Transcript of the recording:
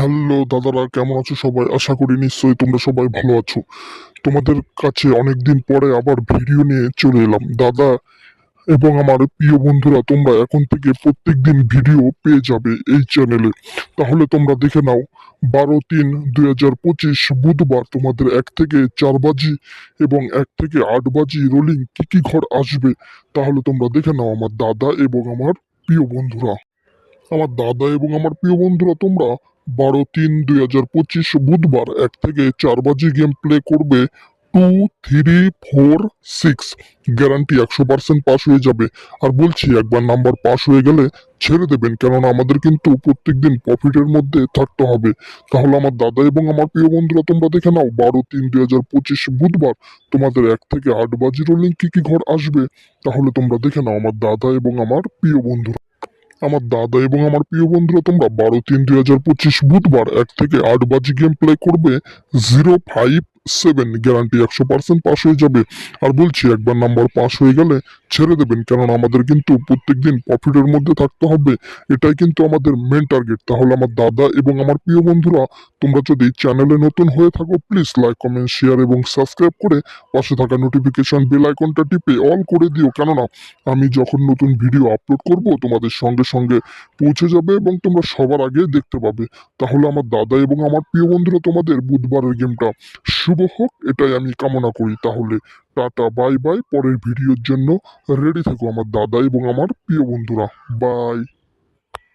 Hello দাদারা, কেমন আছো সবাই? আশা করি নিশ্চয়ই তোমরা সবাই ভালো আছো। তোমাদের কাছে অনেকদিন পরে আবার ভিডিও নিয়ে চলে এলাম দাদা এবং আমার প্রিয় বন্ধুরা। তোমরা এখন থেকে প্রত্যেকদিন ভিডিও পেয়ে যাবে এই চ্যানেলে। তাহলে তোমরা দেখে নাও, 12-3-2025 বুধবার তোমাদের 1 থেকে 4 বাজি এবং 1 থেকে 8 বাজি রোলিং কি কি ঘর আসবে তাহলে তোমরা দেখে নাও আমার দাদা এবং আমার প্রিয় বন্ধুরা। তোমরা 12-3-2025 বুধবার 1 থেকে 4 বাজি গেম প্লে করবে। 2, 3, 4, 6 গ্যারান্টি 100% পাস হয়ে যাবে। আর বলছি, একবার নাম্বার পাস হয়ে গেলে ছেড়ে দেবেন, কেননা আমাদের কিন্তু প্রত্যেকদিন প্রফিটের মধ্যে থাকতে হবে। তাহলে আমার দাদা এবং আমার প্রিয় বন্ধুরা, তোমরা দেখে নাও 12-3-2025 বুধবার তোমাদের 1 থেকে 8 বাজি রোলিং কি কি ঘর আসবে তাহলে তোমরা দেখে নাও আমার দাদা এবং আমার প্রিয় বন্ধুরা। তোমরা 12-3-2025 বুধবার 1 থেকে 8 বাজি গেম প্লে করবে। 0, 5, 7 গ্যারান্টি 100% পাস হয়ে যাবে। আর বলছি, একবার নাম্বার পাস হয়ে গেলে ছেড়ে দেবেন, কেননা আমাদের কিন্তু প্রত্যেকদিন প্রফিটের মধ্যে থাকতে হবে। এটাই কিন্তু আমাদের মেন টার্গেট। তাহলে আমার দাদা এবং আমার প্রিয় বন্ধুরা, তোমরা যদি চ্যানেলে নতুন হয়ে থাকো, প্লিজ লাইক, কমেন্ট, শেয়ার এবং সাবস্ক্রাইব করে পাশে থাকা নোটিফিকেশন বেল আইকনটা টিপে অল করে দিও, কেননা আমি যখন নতুন ভিডিও আপলোড করব তোমাদের সঙ্গে সঙ্গে পৌঁছে যাবে এবং তোমরা সবার আগে দেখতে পাবে। তাহলে আমার দাদা এবং আমার প্রিয় বন্ধুরা, তোমাদের বুধবারের গেমটা শুভ হোক, এটাই আমি কামনা করি। তাহলে টাটা, বাই বাই। পরের ভিডিওর জন্য রেডি থেকো আমার দাদা এবং আমার প্রিয় বন্ধুরা। বাই।